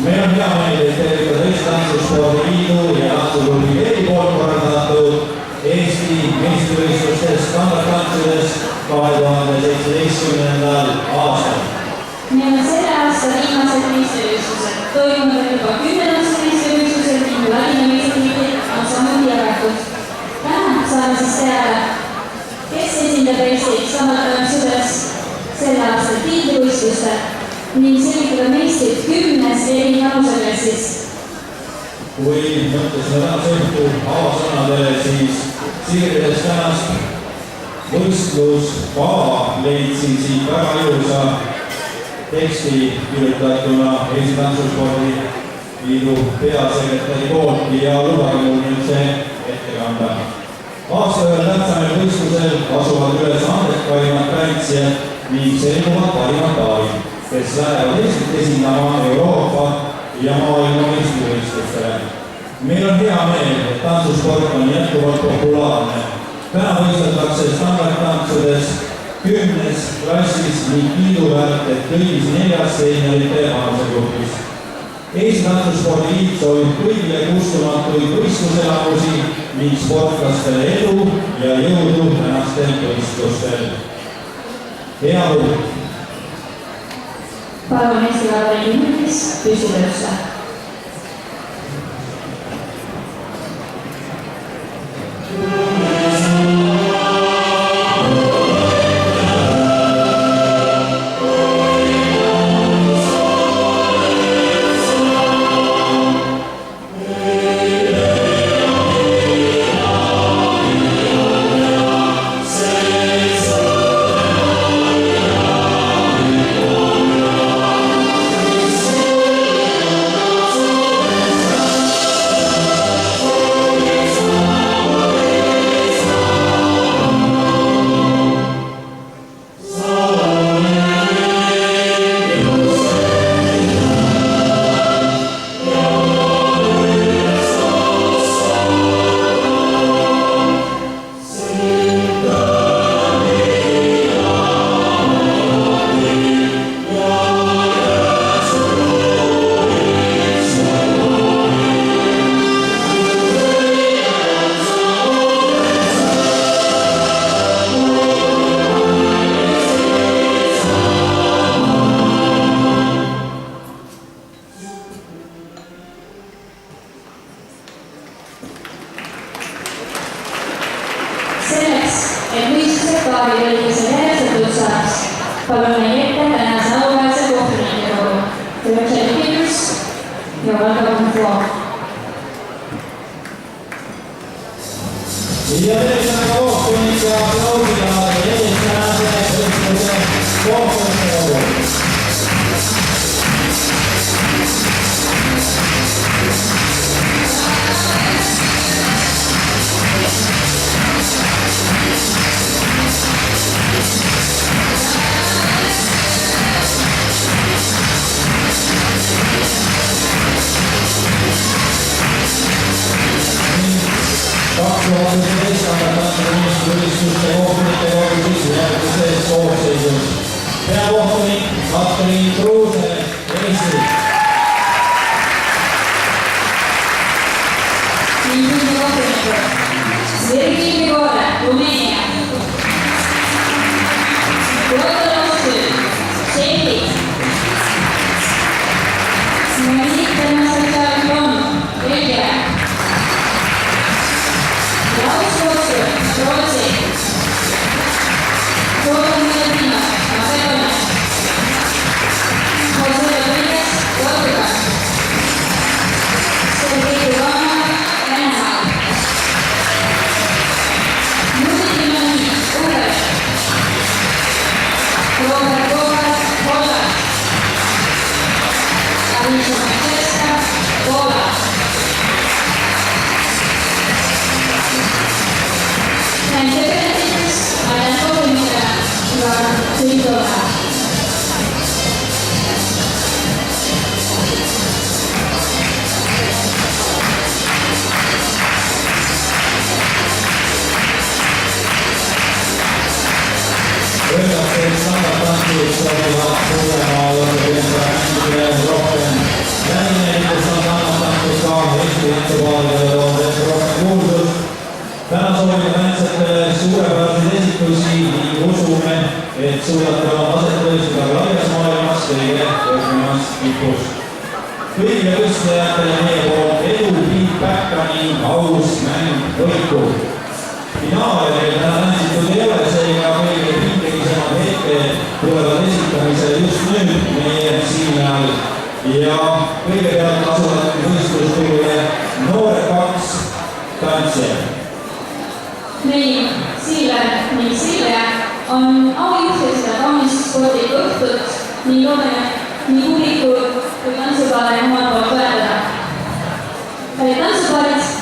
Meil on hea meel, et tervitada Eesti Tantsuspordi Liidu ja Tantsuklubbi Leedi poolt korraldatud Eesti meistrivõistlustes standardtantsudes 2017. aastal. Meil on selle aasta viimased meistrivõistlused. Toimunud juba 10 meistrivõistlused ning Ladina meistritiitlid on samuti jagatud. Täna saame siis teada, kes esindab Eestit standardtantsudes selle aasta tiitlivõistlustel ning selgitada meistrit 10 eri vanuseklassis. Kui mõtlesime tänase õhtu avasõnadele, siis siirdes tänast võistluskava leidsin siit väga ilusa teksti kirjutatuna Eesti Tantsuspordi Liidu peasekretäri poolt ja lubage mul nüüd see ette kanda. Aasta ühel tähtsamal võistlusel asuvad üles andekaimad tantsijad ning selguvad parimad paarid, kes lähevad Eestit esindama Euroopa ja maailma meistrivõistlustele. Meil on hea meel, et tantsusport on jätkuvalt populaarne. Täna võistletakse standardtantsudes 10 klassis ning kiiduväärt, et kõigis 4 seeniorite vanusegrupis. Eesti Tantsuspordi Liit soovib kõigile kustumatuid võistluselamusi ning sportlastele edu ja jõudu tänastel võistlustel. Hea õhtu! Palun Eesti Vabariigi hümnis püsitöösse. Palun meie ette tänase auväärse kohtunikkogu. Richard Peters ja Valdo Konfloo. Ja teisena kohtunik ja aplausida ees tänase võistluse kohtunikkogu. Võistluste kohtunike kogu järgmises koosseisus. Peakohtunik Katrin Kruuse, Eesti. Liidu kohtunikud Sergei Grigore, Rumeenia. Piotr Oskõl, Tšehhi. Monika Nasatšak-Lon, Belgia. Klaus Oskõl, Rootsi. Jordan Medina, Macedonia. Jose Rodriguez, Portugal. Sergei Ivanov, Venemaa. Musi Mani, Ungari. Robert Bogas, Holland. Alicia Francesca, Poola. Standardtantsuks sobivad suurema rohkem 6 mängvõitu. Finaale meil täna mängitud ei ole, seega kõige pingelisemad hetked tulevad esitamisele just nüüd meie siinajal. Ja kõigepealt asuvad võistlusturule noored 2 tantsijad. Meil Siille ning Silja on aujuhtiseda kaunist spordiga õhtut nii loodame nii publikul kui tantsupaare omalt poolt toetada. Tantsupaarid